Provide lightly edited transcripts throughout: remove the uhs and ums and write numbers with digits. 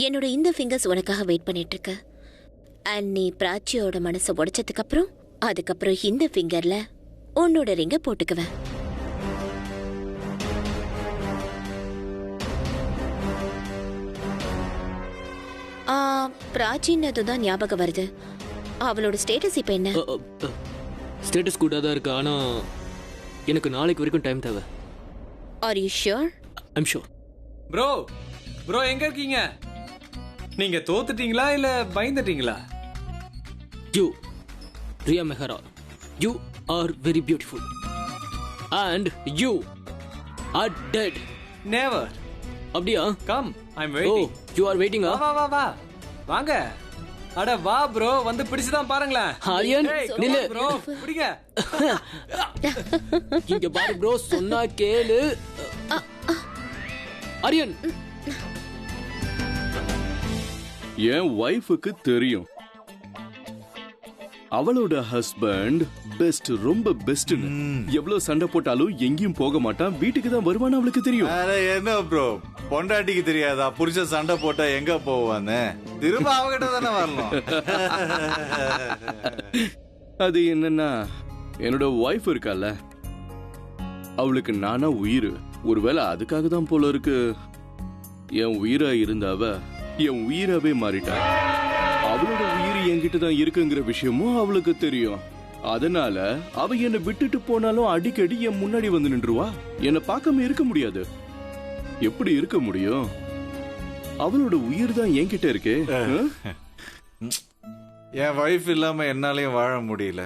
என்னோட இந்த ஃபிங்கர்ஸ் உனக்காக வெயிட் பண்ணிட்டு இருக்கு. அண்ட் நீ பிராச்சியோட மனசை உடைச்சதுக்கு அதுக்கப்புறம் இந்த ஃபிங்கர்ல உன்னோட ரிங்க போட்டுக்குவேன். பிராச்சின்னதுதான் ஞாபகம் வருது. அவளோட ஸ்டேட்டஸ் இப்ப என்ன? ஸ்டேட்டஸ் கூட தான் இருக்கு. ஆனா எனக்கு நாளைக்கு வரைக்கும் டைம் தேவை. Are you sure? I'm sure. Bro எங்க இருக்கீங்க? நீங்க தோத்துட்டீங்களா இல்ல பயந்துட்டீங்களா? You Riya Mehra, you are very beautiful and you are dead. Never. அப்படியா? Come, I am oh, waiting. You are waiting. வா வா வா வாங்க. அட வா ப்ரோ, வந்து பிடிச்சு தான் பாருங்களேன். ஆரியன் நில்லு ப்ரோ, பிடிங்க. இங்க பாரு ப்ரோ, சொன்னா கேளு. ஆரியன், என் வைஃபுக்கு தெரியும் அவளோட ஹஸ்பண்ட் பெஸ்ட், ரொம்ப பெஸ்ட்னு. எவ்வளவு சண்டை போட்டாலும் எங்கேயும் போக மாட்டான், வீட்டுக்கு தான் வருவான்னு அவளுக்கு தெரியும். என்ன ப்ரோ, பொண்டாட்டிக்கு தெரியாதா புருஷ சண்டை போட்டா எங்க போவான்னு? திரும்ப அவகிட்ட தானே வரணும். அது என்னன்னா, என்னோட வைஃப் இருக்கால, அவளுக்கு நானா உயிர். ஒருவேளை அதுக்காக தான் போல இருக்கு என் உயிரா இருந்தவ என் உயிராவே மாறிட்டா. அவளோட உயிர் என்கிட்ட தான் இருக்குங்கிற விஷயமும் அவளுக்கு தெரியும். அதனால அவ என்னை விட்டுட்டு போனாலும் அடிக்கடி என் முன்னாடி வந்து நின்றுவா. என்னை பார்க்காம இருக்க முடியாது. எப்படி இருக்க முடியும்? அவளோட உயிர் தான் என்கிட்ட இருக்கே. என் வைஃப் இல்லாம என்னாலையும் வாழ முடியல.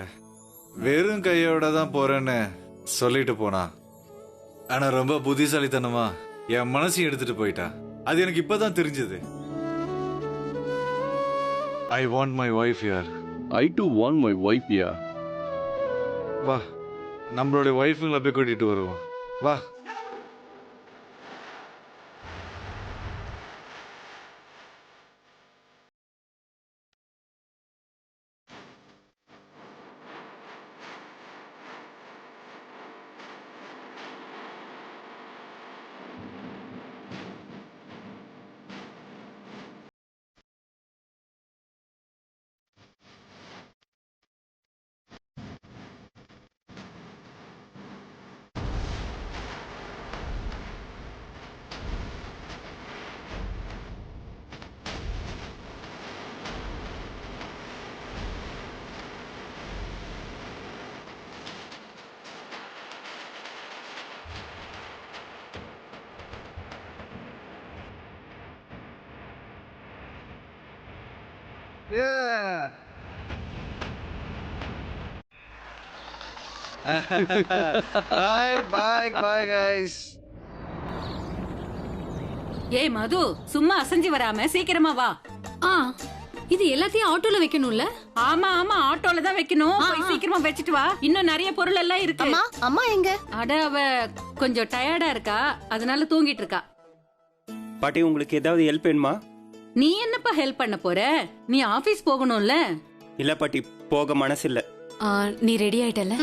வெறும் கையோட தான் போறேன்னு சொல்லிட்டு போனா. ஆனா ரொம்ப புத்திசாலித்தனமா என் மனசையும் எடுத்துட்டு போயிட்டா. அது எனக்கு இப்பதான் தெரிஞ்சது. I want my wife here. I do want my wife யா. வா, நம்மளுடைய வைஃபுங்களை போய் கூட்டிட்டு வருவோம். வா. Yeah. Bye guys. ஏய் மது, சும்மா அசஞ்சி வராம சீக்கிரமா வா. இது எல்லாத்தையும் ஆட்டோல வைக்கணும்ல? ஆமா ஆமா, ஆட்டோல தான் வைக்கணும். போய் சீக்கிரமா வச்சிட்டு வா. இன்னும் நிறைய பொருள் எல்லாம் இருக்கு. அம்மா எங்க? அட, அவ கொஞ்சம் டயர்டா இருக்கா, அதனால தூங்கிட்டு இருக்கா. பாட்டி, உங்களுக்கு ஏதாவது ஹெல்ப் வேணுமா? நீ என்னப்பா ஹெல்ப் பண்ண போற? நீ ஆபீஸ் போகணும்ல. இல்ல பாட்டி, போக மனசு இல்ல. நீ ரெடி ஆயிட்டல?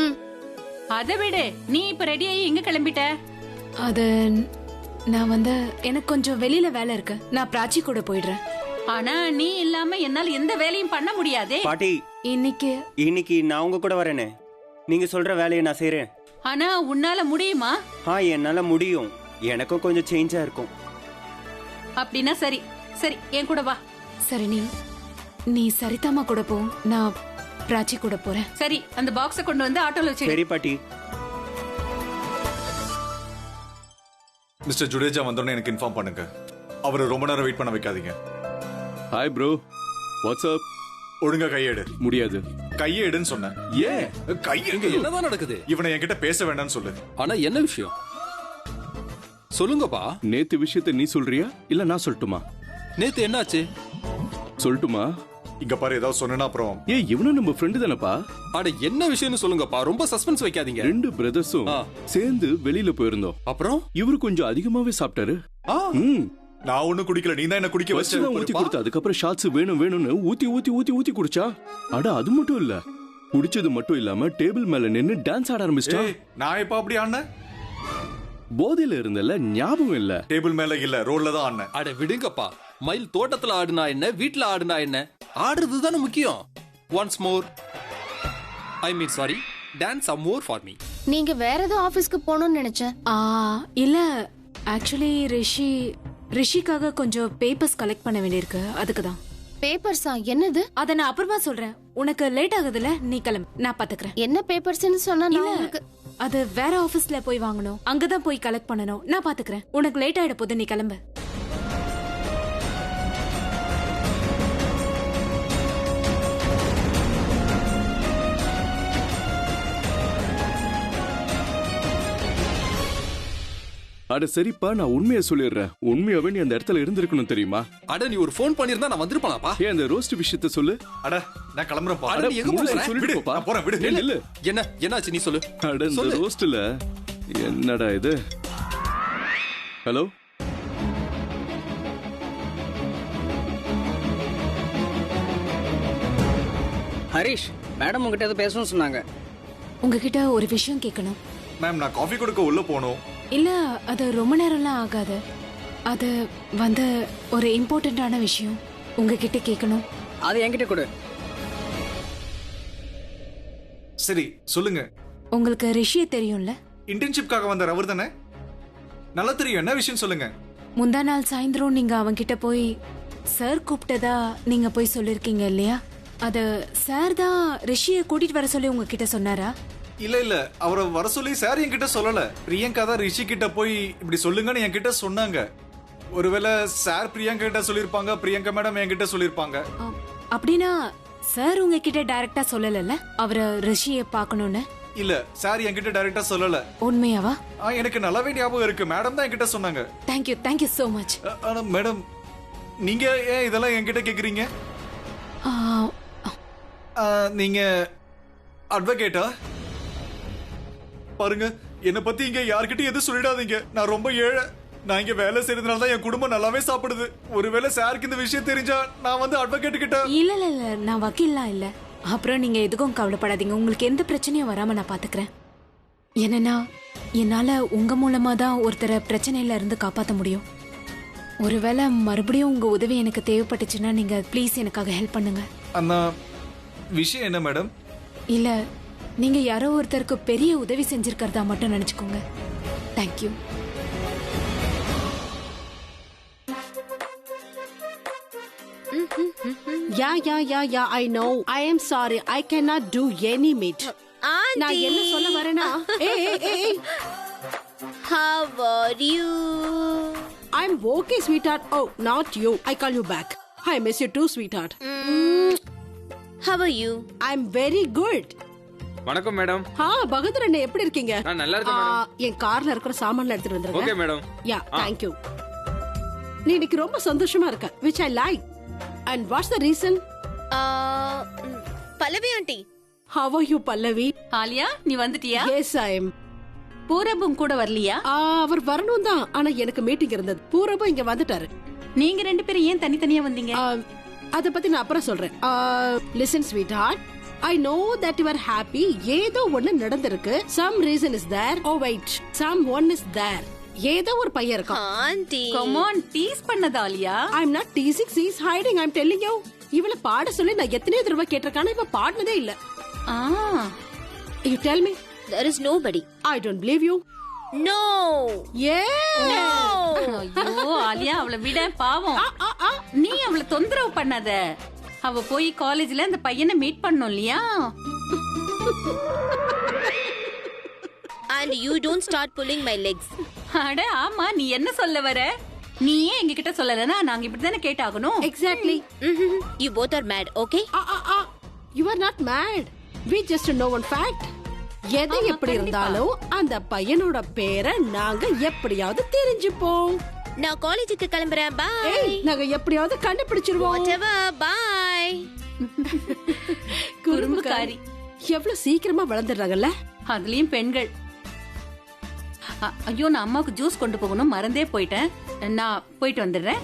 அதை விடு, நீ இப்ப ரெடி ஆகி எங்க கிளம்பிட்ட? அது நான் எனக்கு கொஞ்சம் வெளியில வேலை இருக்கு. நான் பிராச்சி கூட போயிடுறேன். ஆனா நீ இல்லாம என்னால எந்த வேலையும் பண்ண முடியாதே. பாட்டி, இன்னைக்கு நான் உங்க கூட வரேனே. நீங்க சொல்ற வேலையை நான் செய்யறேன். ஆனா உன்னால முடியுமா? என்னால முடியும். எனக்கும் கொஞ்சம் சேஞ்சா இருக்கும். அப்படின்னா சரி சரி, என் கூட வா. சரி, நீ சரிதாமா கூட போ, நான் பிராச்சி கூட போறேன். சரி, அந்த பாக்ஸ கொண்டு வந்து ஆட்டோல வச்சு. சரி பாட்டி. மிஸ்டர் ஜுடேஜா வந்தோடனே எனக்கு இன்ஃபார்ம் பண்ணுங்க. அவரை ரொம்ப நேரம் வெயிட் பண்ண வைக்காதீங்க. Hi bro, what's up? ஒழுங்கா கையெடு. முடியாது. கையெடுன்னு சொன்னேன். ஏன் கையெடு? என்னதான் நடக்குது? இவனை என்கிட்ட பேச வேண்டாம்னு சொல்லு. ஆனா என்ன விஷயம் சொல்லுங்கப்பா. நேத்து விஷயத்தை நீ சொல்றியா இல்ல நான் சொல்லட்டுமா? நேத்து என்னாச்சு சொல்லட்டுமா? இங்க பாரு, ஏதாவது சொன்னா அப்புறம். இவனும் நம்ம ஃப்ரெண்டு தானப்பா. அட, என்ன விஷயம்னு சொல்லுங்கப்பா. ரொம்ப சஸ்பென்ஸ் வைக்காதீங்க. 2 பிரதர்ஸும் சேர்ந்து வெளியில போயிருந்தோம். அப்புறம் இவரு கொஞ்சம் அதிகமாவே சாப்பிட்டாரு. நான் ஒண்ணும் குடிக்கல, நீ தான் என்ன குடிக்க வச்சு ஊத்தி கொடுத்த. அதுக்கப்புறம் ஷாட்ஸ் வேணும்னு ஊத்தி ஊத்தி ஊத்தி ஊத்தி குடிச்சா. அட, அது மட்டும் இல்ல, குடிச்சது மட்டும் இல்லாம டேபிள் மேல நின்னு டான்ஸ் ஆட ஆரம்பிச்சிட்டா. நான் இப்ப அப்படி ஆனேன். போதையில இருந்தல, ஞாபகம் இல்ல. டேபிள் மேல இல்ல, ரோட்ல தான் ஆனேன். அட விடுங்கப்பா, மயில் தோட்டத்துல ஆடுனா என்ன, வீட்டுல ஆடுனா என்ன, ஆடுறது தானே முக்கியம். Once more, I mean sorry, dance some more for me. நீங்க வேற ஏதோ ஆபீஸ்க்கு போகணும்னு நினைச்சேன். இல்ல ஆக்சுவலி ரிஷிக்காக கொஞ்சம் பேப்பர்ஸ் கலெக்ட் பண்ண வேண்டியிருக்கு, அதுக்கு தான். பேப்பர்ஸா? என்னது? அத நான் அப்புறமா சொல்றேன். உனக்கு லேட் ஆகுதுல, நீ கிளம்பு, நான் பாத்துக்கிறேன். என்ன பேப்பர்ஸ்னு சொன்னா இல்ல, அது வேற ஆபீஸ்ல போய் வாங்கணும், அங்கதான் போய் கலெக்ட் பண்ணணும், நான் பாத்துக்கிறேன். உனக்கு லேட் ஆயிட போது, நீ கிளம்பு. அட சரிப்பா, நான் உண்மையை சொல்லிடுறேன். உண்மையாவே நீ அந்த இடத்துல இருந்திருக்கணும் தெரியுமா? அட நீ ஒரு ஃபோன் பண்ணிருந்தா நான் வந்திருப்பானாப்பா. ஏன் அந்த ரோஸ்ட் விஷயத்தை சொல்லு. அட நான் கிளம்புறேன்ப்பா. அட நீ எங்க போற? சொல்லிட்டு போப்பா. நான் போறேன், விடு. இல்ல என்ன என்னாச்சு நீ சொல்லு. அட இந்த ரோஸ்ட்ல என்னடா இது? ஹலோ, ஹரிஷ், மேடம் உங்ககிட்ட ஏதோ பேசணும்னு சொன்னாங்க. உங்ககிட்ட ஒரு விஷயம் கேட்கணும். மேம், நான் காஃபி கொடுக்க உள்ள போகணும். இல்ல, அது ரொம்ப நேரம்லாம் ஆகாது. அது ஒரு இம்பார்ட்டன்டான விஷயம் உங்ககிட்ட கேட்கணும். அது என்கிட்ட கொடு. சரி சொல்லுங்க. உங்களுக்கு ரிஷிய தெரியும்ல? இன்டர்ன்ஷிப்காக வந்தார் அவர் தானே? நல்லா தெரியும். என்ன விஷயம் சொல்லுங்க. முந்தா நாள் சாயந்தரம் நீங்க அவன்கிட்ட போய் சார் கூப்பிட்டதா நீங்க போய் சொல்லிருக்கீங்க இல்லையா? அது சார் தான் ரிஷியை கூட்டிட்டு வர சொல்லி உங்ககிட்ட சொன்னாரா? இல்ல அவரை வர சொல்லி சார் என்கிட்ட சொல்லல. பிரியங்கா தான் ரிஷி கிட்ட போய் இப்படி சொல்லுங்கன்னு என்கிட்ட சொன்னாங்க. ஒருவேளை சார் பிரியங்கா கிட்ட சொல்லிருப்பாங்க, பிரியங்கா மேடம் என்கிட்ட சொல்லிருப்பாங்க. அப்படின்னா சார் உங்ககிட்ட டைரக்டா சொல்லல அவரை ரிஷியை பார்க்கணும்னு? இல்ல, சார் என்கிட்ட டைரக்டா சொல்லல. உண்மையாவா? எனக்கு நல்லாவே ஞாபகம் இருக்கு. மேடம் தான் என்கிட்ட சொன்னாங்க. Thank you so much. ஆனா மேடம், நீங்க ஏன் இதெல்லாம் என்கிட்ட கேக்குறீங்க? நீங்க அட்வொகேட்டா? பாருங்க, என்ன பத்தி இங்க யார்கிட்டயும் எதுவும் சொல்லிடாதீங்க. நான் ரொம்ப ஏழை. நான் இங்க வேலை செய்யறதுனால தான் என் குடும்பம் நல்லாவே சாப்பிடுது. ஒருவேளை சாருக்கு இந்த விஷயம் தெரிஞ்சா நான் வந்து அட்வொகேட் கிட்ட. இல்ல நான் வக்கீல்லாம் இல்ல. அப்புறம் நீங்க எதுக்கும் கவலைப்படாதீங்க. உங்களுக்கு எந்த பிரச்சனையும் வராம நான் பாத்துக்கிறேன். என்னன்னா, என்னால உங்க மூலமா தான் ஒருத்தரை பிரச்சனையில இருந்து காப்பாத்த முடியும். ஒருவேளை மறுபடியும் உங்க உதவி எனக்கு தேவைப்பட்டுச்சுன்னா நீங்க ப்ளீஸ் எனக்காக ஹெல்ப் பண்ணுங்க. அண்ணா, விஷயம் என்ன மேடம்? இல்ல, நீங்க யாரோ ஒருத்தருக்கு பெரிய உதவி செஞ்சிருக்கிறதா மட்டும் நினைச்சுக்கோங்க. Thank you. Yeah, I know. I am sorry. I cannot do any meat. நான் என்ன சொல்ல வரேனா? ஏய். How are you? I'm okay, sweetheart. Oh, not you. I call you back. I miss you too, sweetheart. How are you? I'm very good. வணக்கம் madam. Bahadur அண்ணே, எப்படி இருக்கீங்க? நான் நல்லா இருக்கேன் மேடம். என் கார்ல இருக்கிற சாமான்ல எடுத்துட்டு வந்துருங்க. Okay madam. Yeah, thank you. நீ இன்னைக்கு ரொம்ப சந்தோஷமா இருக்க, which I like. And what's the reason? Pallavi aunty. How are you, Pallavi? Alia, நீ வந்துட்டியா? Yes, I am. பூரபும் கூட வரலையா? அவர் வரணும் தான், ஆனா எனக்கு மீட்டிங் இருந்தது. பூரபும் இங்க வந்துட்டாரு. நீங்க ரெண்டு பேரும் ஏன் தனித்தனியா வந்தீங்க? அத பத்தி நான் அப்புறம் சொல்றேன். Listen, sweetheart. I know that you are happy. ஏதோ ஒண்ணு நடந்திருக்கு. Some reason is there. Oh wait, someone is there. ஏதோ ஒரு பையன் இருக்கான். ஆண்டி, come on, டீஸ் பண்ணதா Alia? I'm not teasing. She is hiding. I'm telling you. இவளை பாட சொல்லி நான் எத்தனை தடவை கேட்டிருக்கானே, இவ பாடினதே இல்ல. You tell me. There is nobody. I don't believe you. No. ஐயோ ஆலியா, அவளை விட பாவம். நீ அவளை தொந்தரவு பண்ணாத. அவ போய் காலேஜ்ல அந்த பையனை மீட் பண்ணணும் இல்லையா? And you don't start pulling my legs. அட ஆமா, நீ என்ன சொல்ல வர? நீ ஏன் எங்க கிட்ட சொல்லலனா நாங்க இப்படி தானே கேட்டாகணும். Exactly. You both are mad, okay? You are not mad. We just know one fact. எது எப்படி இருந்தாலும் அந்த பையனோட பேரை நாங்க எப்படியாவது தெரிஞ்சுப்போம். நான் காலேஜுக்கு கிளம்புறேன். பை. நாங்க எப்படியாவது கண்டுபிடிச்சிருவோம். Whatever. Bye. குறும்புக்காரி. எவ்வளவு சீக்கிரமா வளர்ந்துடுறாங்கல்ல, அதுலயும் பெண்கள். ஐயோ, நான் அம்மாவுக்கு ஜூஸ் கொண்டு போகணும், மறந்தே போயிட்டேன். நான் போயிட்டு வந்துடுறேன்.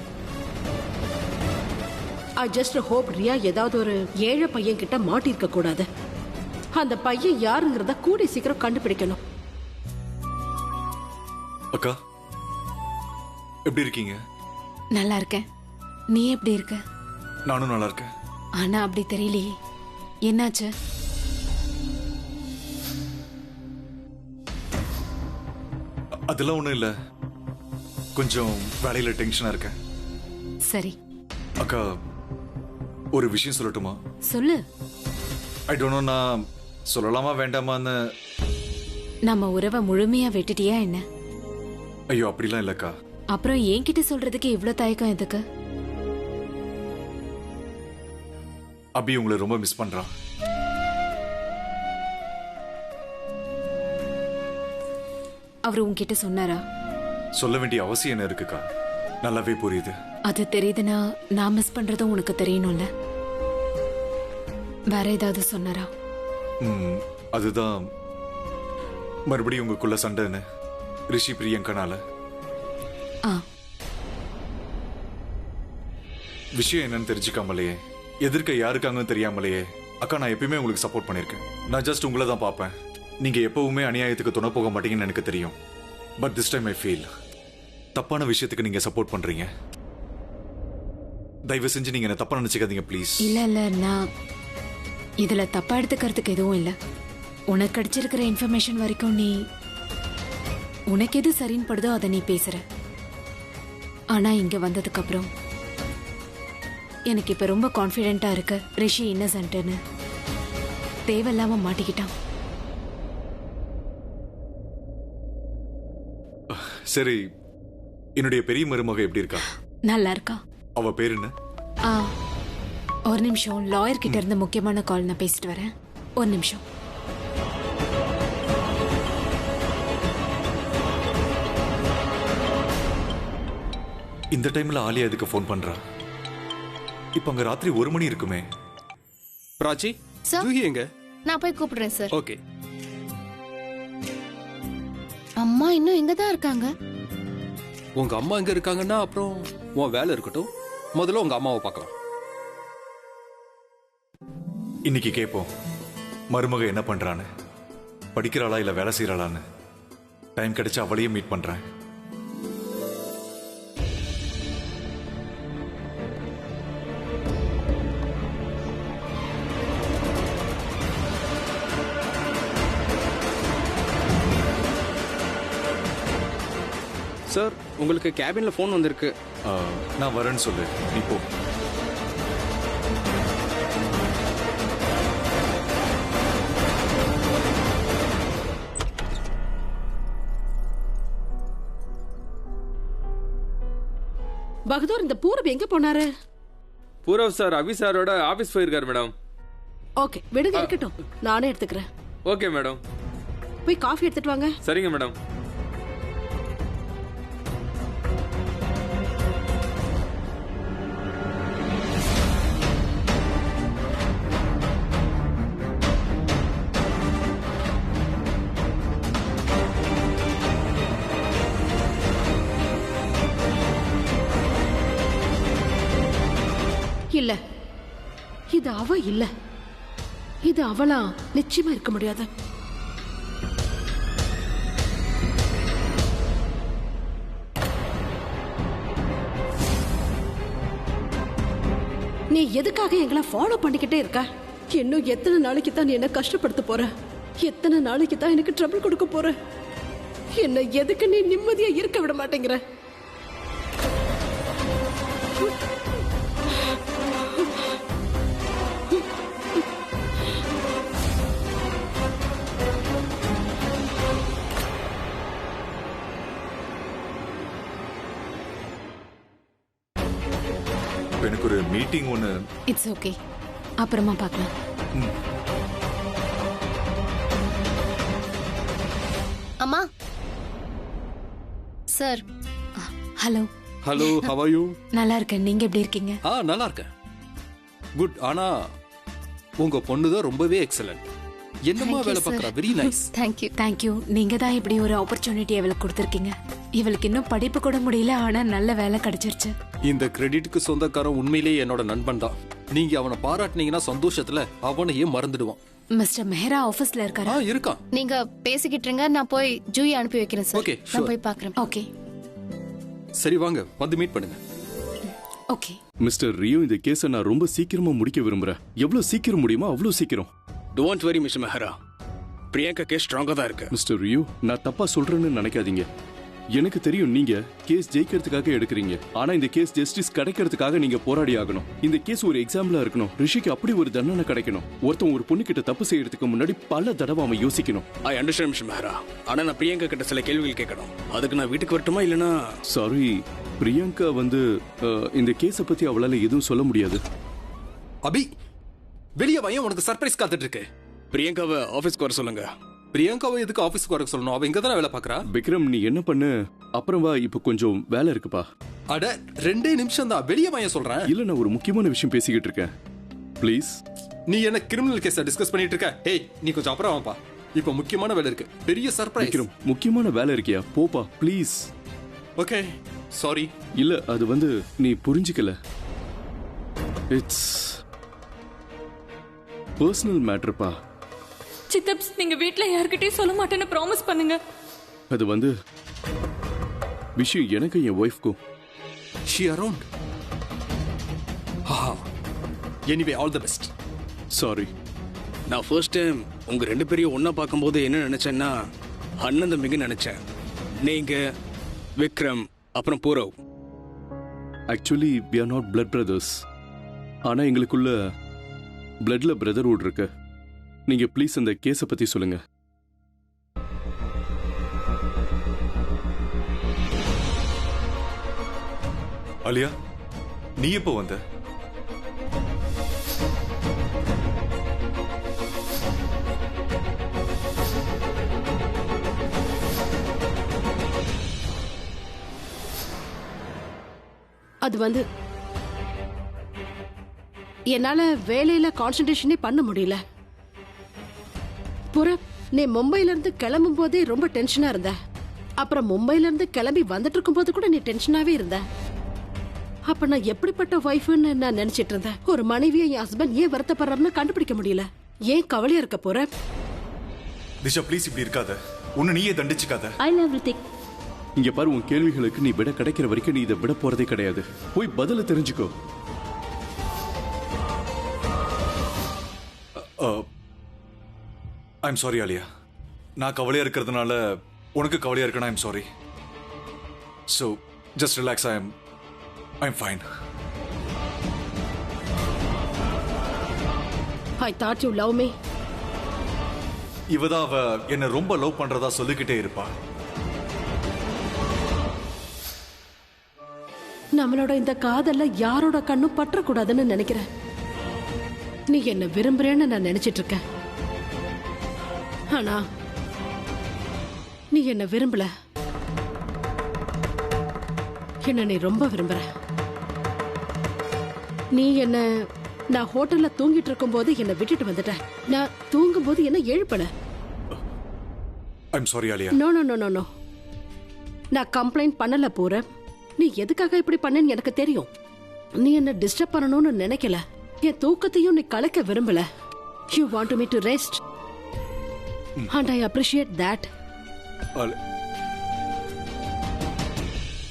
I just hope ரியா ஏதாவது ஒரு ஏழை பையன் கிட்ட மாட்டிருக்க கூடாது. அந்த பையன் யாருங்கிறத கூடி சீக்கிரம் கண்டுபிடிக்கணும். அக்கா, எப்படி இருக்கீங்க? நல்லா இருக்கேன். நீ எப்படி இருக்க? நானும் நல்லா இருக்கேன். ஆனா அப்படி தெரியலையே, என்னாச்சு? அதெல்லாம் ஒண்ணும் இல்ல, கொஞ்சம் வேலையில டென்ஷனா இருக்கேன். சரி, அக்கா ஒரு விஷயம் சொல்லட்டுமா? சொல்லு. ஐ டோன்ட் நோ, நான் சொல்லலாமா வேண்டாமான்னு. நம்ம உறவை முழுமையா விட்டுட்டியா என்ன? ஐயோ அப்படிலாம் இல்லக்கா. அப்புறம் என்கிட்ட சொல்றதுக்கு இவ்ளோ தயக்கம் எதுக்கு? அபி உங்களை ரொம்ப மிஸ் பண்றான். அவர் உன்கிட்ட சொன்னாரா? சொல்ல வேண்டிய அவசியம் என்ன இருக்குக்கா? நல்லாவே புரியுது. அது தெரியுதுன்னா நான் மிஸ் பண்றதும் உனக்கு தெரியணும்ல. வேற ஏதாவது சொன்னாரா? அதுதான் மறுபடியும் உங்களுக்குள்ள சண்டைன்னு ரிஷி பிரியங்கனால. விஷயம் என்னன்னு தெரிஞ்சுக்காமலையே, எதிர்க்க யாருக்காங்கன்னு தெரியாமலையே அக்கா நான் எப்பயுமே உங்களுக்கு சப்போர்ட் பண்ணிருக்கேன். நான் ஜஸ்ட் உங்களை தான் பார்ப்பேன். நீங்க எப்பவுமே அநியாயத்துக்கு துணை போக மாட்டீங்கன்னு எனக்கு தெரியும். But this time I feel தப்பான விஷயத்துக்கு நீங்க சப்போர்ட் பண்றீங்க. தயவு செஞ்சு நீங்க என்ன தப்பா நினைச்சுக்காதீங்க ப்ளீஸ். இல்ல, நான் இதுல தப்பா எடுத்துக்கிறதுக்கு எதுவும் இல்ல. உனக்கு கிடைச்சிருக்கிற இன்ஃபர்மேஷன் வரைக்கும் நீ உனக்கு எது சரின்னு படுதோ அதை நீ பேசுற. ஆனா இங்க வந்ததுக்கு அப்புறம் எனக்கு இப்ப ரொம்ப கான்ஃபிடென்ட்டா இருக்கு ரிஷி இன்னசென்ட்னு. தேவையில்லாம மாட்டிக்கிட்டான். சரி, என்னுடைய பெரிய மருமக எப்படி இருக்கா? நல்லா இருக்கா. அவ பேர் என்ன? ஒரு நிமிஷம், லாயர் கிட்ட இருந்து முக்கியமான கால், நான் பேசிட்டு வரேன். ஒரு நிமிஷம். இந்த டைம்ல ஆலியா எதுக்கு ஃபோன் பண்றா? இப்ப அங்க ராத்திரி 1 மணி இருக்குமே. பிராச்சி, சார், ஜூஹி எங்க? நான் போய் கூப்பிடுறேன் சார். ஓகே. அம்மா இன்னும் இங்க தான் இருக்காங்க. உங்க அம்மா எங்க இருக்காங்கன்னா அப்புறம் உன் வேலை இருக்கட்டும், முதல்ல உங்க அம்மாவை பார்க்கலாம். இன்னைக்கு கேட்போம் மருமக என்ன பண்றான்னு, படிக்கிறாளா இல்ல வேலை செய்யறாளான்னு. டைம் கிடைச்சா அவளையும் மீட் பண்றேன். சார், உங்களுக்கு கேபின்ல ஃபோன் வந்திருக்கு. நான் வரேன்னு சொல்லு, நீ போ. பகதூர், இந்த பூரப் எங்க போனாரு? பூரவ் சார் அபி சாரோட ஆபீஸ் போயிருக்காரு மேடம். ஓகே, விடுங்க, இருக்கட்டும், நானே எடுத்துக்கிறேன். Okay madam. போய் காஃபி எடுத்துட்டு வாங்க. சரிங்க மேடம். இல்ல, இது அவ இல்ல. இது அவளா நிச்சயமா இருக்க முடியாது. நீ எதுக்காக எங்களை ஃபாலோ பண்ணிக்கிட்டே இருக்க? இன்னும் எத்தனை நாளைக்கு தான் நீ என்ன கஷ்டப்படுத்த போற? எத்தனை நாளைக்கு தான் எனக்கு ட்ரபிள் கொடுக்க போற? என்ன எதுக்கு நீ நிம்மதியா இருக்க விட மாட்டேங்கிற? எனக்கு ஒரு மீட்டிங் ஒன்று. இட்ஸ் ஓகே, அப்புறமா பார்க்கலாம். அம்மா. Sir. Hello. Hello, how are you? நல்லா இருக்கேன், நீங்க எப்படி இருக்கீங்க? நல்லா இருக்கேன். குட். ஆனா உங்க பொண்ணு தான் ரொம்பவே எக்ஸலென்ட். என்னமா வேலை பார்க்கறா? Very nice. Thank you. நீங்க தான் இப்படி ஒரு ஆப்பர்ச்சுனிட்டி இவளுக்கு கொடுத்துருக்கீங்க. இவளுக்கு இன்னும் படிப்பு கூட முடியல, ஆனா நல்ல வேலை கிடைச்சிருச்சு. இந்த கிரெடிட்டுக்கு சொந்தக்காரன் உண்மையிலேயே என்னோட நண்பன் தான். நீங்க அவனை பாராட்டினீங்கன்னா சந்தோஷத்துல அவனையே மறந்துடுவான். மிஸ்டர் மெஹரா ஆபீஸ்ல இருக்காரா? இருக்கான். நீங்க பேசிக்கிட்டு இருங்க, நான் போய் ஜூயை அனுப்பி வைக்கிறேன் சார். ஓகே, நான் போய் பார்க்கறேன். ஓகே. சரி, வாங்க வந்து மீட் பண்ணுங்க. ஓகே. மிஸ்டர் ரியோ, இந்த கேஸை நான் ரொம்ப சீக்கிரமா முடிக்க விரும்புறேன். எவ்வளவு சீக்கிரம் முடியுமோ அவ்வளவு சீக்கிரம். Don't worry mister Mehra, Priyanka case ஸ்ட்ராங்கா தான் இருக்கு. மிஸ்டர் ரியோ, நான் தப்பா சொல்றேன்னு நினைக்காதீங்க. எனக்கு தெரியும் நீங்க கேஸ் ஜெயிக்கிறதுக்காக எடுக்கிறீங்க. ஆனா இந்த கேஸ் ஜஸ்டிஸ் கிடைக்கிறதுக்காக நீங்க போராடி ஆகணும். இந்த கேஸ் ஒரு எக்ஸாம்பிளா இருக்கணும். ரிஷிக்கு அப்படி ஒரு தண்டனை கிடைக்கணும். ஒருத்தன் ஒரு பொண்ணு கிட்ட தப்பு செய்யறதுக்கு முன்னாடி பல தடவை அவன் யோசிக்கணும். I understand mister Mehra. ஆனா நான் பிரியங்கா கிட்ட சில கேள்விகள் கேட்கணும். அதுக்கு நான் வீட்டுக்கு வரட்டுமா இல்லனா? சாரி, பிரியங்கா இந்த கேஸ பத்தி அவளால எதுவும் சொல்ல முடியாது. அபி, வெளியே வாங்க, உனக்கு சர்ப்ரைஸ் காத்துட்டு இருக்கு. பிரியங்காவை ஆபீஸ்க்கு வர சொல்லுங்க. பிரியங்காவை எதுக்கு ஆபீஸ்க்கு வர சொல்லணும்? அவ இங்க தானே வேலை பாக்குறா. விக்ரம், நீ என்ன பண்ணு, அப்புறம் வா, இப்ப கொஞ்சம் வேலை இருக்குப்பா. அட 2 நிமிஷம் தான், வெளியே வாங்க சொல்றேன். இல்ல, நான் ஒரு முக்கியமான விஷயம் பேசிக்கிட்டு இருக்கேன். ப்ளீஸ். நீ என்ன கிரிமினல் கேஸ டிஸ்கஸ் பண்ணிட்டு இருக்க? ஏய், நீ கொஞ்சம் அப்புறம் வாப்பா. இப்ப முக்கியமான வேலை இருக்கு, பெரிய சர்ப்ரைஸ். விக்ரம், முக்கியமான வேலை இருக்கியா? போப்பா ப்ளீஸ். Okay, sorry. இல்ல, அது நீ புரிஞ்சுக்கல. It's personal மேட்டர்ப்பா. சித்தப்ஸ், நீங்க வீட்ல யார்கிட்டயும் சொல்ல மாட்டேன்னு ப்ராமிஸ் பண்ணுங்க. அது விஷயம் எனக்கு என் ஒய்ஃப்க்கும். She around. Anyway, all the best. Sorry. நான் ஃபர்ஸ்ட் டைம் உங்க 2 பேரையும் ஒன்னா பார்க்கும்போது என்ன நினைச்சேன்னா, அண்ணன் தம்பிங்க நினைச்சேன். நீங்க, விக்ரம், அப்புறம் Purav. Actually we are not blood brothers. ஆனா எங்களுக்குள்ள பிளட்ல பிரதர்ஹுட் இருக்கு. நீங்க ப்ளீஸ் அந்த கேஸை பத்தி சொல்லுங்க. அலியா, நீ எப்போ வந்த? அது என்னால வேலையில கான்சென்ட்ரேஷனே பண்ண முடியல. நீ மும்பைல இருந்து கிளம்பும் போதே ரொம்ப டென்ஷனா இருந்த. அப்புறம் மும்பைல இருந்து கிளம்பி வந்துட்டு இருக்கும் போது கூட நீ டென்ஷனாவே இருந்த. அப்ப நான் எப்படிப்பட்ட வைஃப்னு நான் நினைச்சிட்டு இருந்தேன். ஒரு மனைவியை என் ஹஸ்பண்ட் ஏன் வருத்தப்படுறாருன்னு கண்டுபிடிக்க முடியல. ஏன் கவலையா இருக்க போற? திஷா, ப்ளீஸ் இப்படி இருக்காத. உன்னை நீயே தண்டிச்சுக்காத. I love Hrithik. இங்க பாரு, உன் கேள்விகளுக்கு நீ விட கிடைக்கிற வரைக்கும் நீ இதை விட போறதே கிடையாது. போய் பதில தெரிஞ்சுக்கோ. I'm sorry Alia. நான் கவலையா இருக்கிறதுனால உனக்கு கவலையா இருக்கணும். I'm sorry. So just relax. I'm fine. I thought you love me. இவதான் அவ என்ன ரொம்ப லவ் பண்றதா சொல்லிக்கிட்டே இருப்பா. நம்மளோட இந்த காதல்ல யாரோட கண்ணும் பற்றக்கூடாதுன்னு நினைக்கிறேன். நீ என்ன விரும்புறேன்னு நான் நினைச்சிட்டு இருக்கேன். ஆனா நீ என்ன விரும்பல. என்ன நீ ரொம்ப விரும்புற. நீ என்ன நான் ஹோட்டல்ல தூங்கிட்டு இருக்கும் போது என்ன விட்டுட்டு வந்துட்ட. நான் தூங்கும் போது என்ன எழுப்பல. I'm sorry Alia. No no no no. நான் கம்ப்ளைண்ட் பண்ணல போற. நீ எதுக்காக இப்படி பண்ணேன்னு எனக்கு தெரியும். நீ என்ன டிஸ்டர்ப் பண்ணணும்னு நினைக்கல. என் தூக்கத்தையும் நீ கலைக்க விரும்பல. You want me to rest and I appreciate that.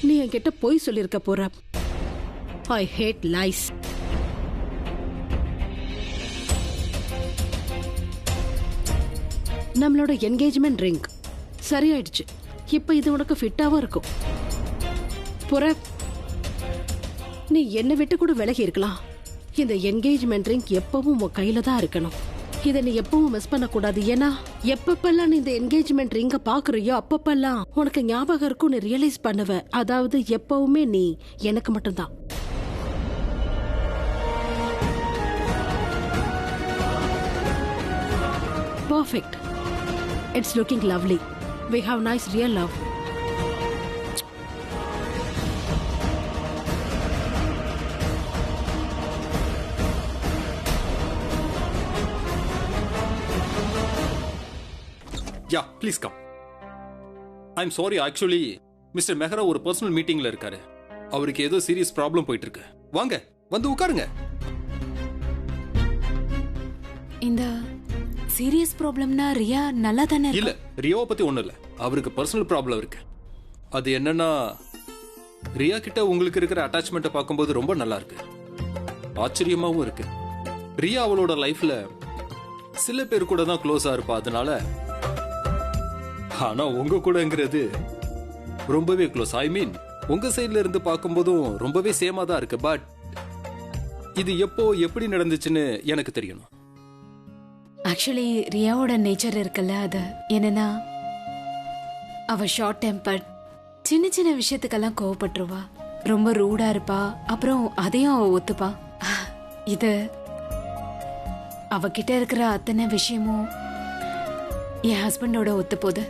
நீ என்கிட்ட போய் சொல்லிருக்க போற. I hate lies. நம்மளோட என்கேஜ்மெண்ட் ரிங் சரியாயிடுச்சு. இப்ப இது உனக்கு ஃபிட்டாவும் இருக்கும். புற நீ என்ன விட்டு கூட விலகி இருக்கலாம். இந்த என்கேஜ்மெண்ட் ரிங் எப்பவும் உன் கையில தான் இருக்கணும். இதை நீ எப்பவும் மிஸ் பண்ண கூடாது. ஏன்னா எப்பப்பெல்லாம் நீ இந்த என்கேஜ்மெண்ட் ரிங்க பாக்குறியோ அப்பப்பெல்லாம் உனக்கு ஞாபகம் இருக்கும். நீ ரியலைஸ் பண்ணுவ. அதாவது எப்பவுமே நீ எனக்கு மட்டும்தான். Perfect. It's looking lovely. We have nice real love. Yeah, please come. I'm sorry, actually, Mr. Mehra ஒரு பர்சனல் மீட்டிங்ல இருக்காரு. அவருக்கு ஏதோ சீரியஸ் ப்ராப்ளம் போயிட்டு இருக்கு. வாங்க, வந்து உட்காருங்க. இந்த சீரியஸ் ப்ராப்ளம்னா ரியா நல்லா தானே இல்ல, ரியாவை பத்தி ஒண்ணும் இல்ல. அவருக்கு பர்சனல் ப்ராப்ளம் இருக்கு. அது என்னன்னா, ரியா கிட்ட உங்களுக்கு இருக்கிற அட்டாச்மெண்ட்டை பார்க்கும்போது ரொம்ப நல்லா இருக்கு. ஆச்சரியமாவும் இருக்கு. ரியா அவளோட லைஃப்ல சில பேர் கூட தான் க்ளோஸா இருப்பா, அதனால. ஆனா உங்க கூடங்கிறது ரொம்பவே க்ளோஸ். ஐ மீன் உங்க சைட்ல இருந்து பார்க்கும்போதும் ரொம்பவே சேமா தான் இருக்கு. பட் இது எப்போ எப்படி நடந்துச்சுன்னு எனக்கு தெரியணும். ஆக்சுவலி ரியாவோட நேச்சர் இருக்குல்ல, அது என்னன்னா அவ ஷார்ட் டெம்பர்ட், சின்ன சின்ன விஷயத்துக்கெல்லாம் கோவப்பட்டுருவா, ரொம்ப ரூடா இருப்பா, அப்புறம் அதையும் அவ ஒத்துப்பா. இது அவகிட்ட இருக்கிற அத்தனை விஷயமும் என் ஹஸ்பண்டோட ஒத்து போகுது.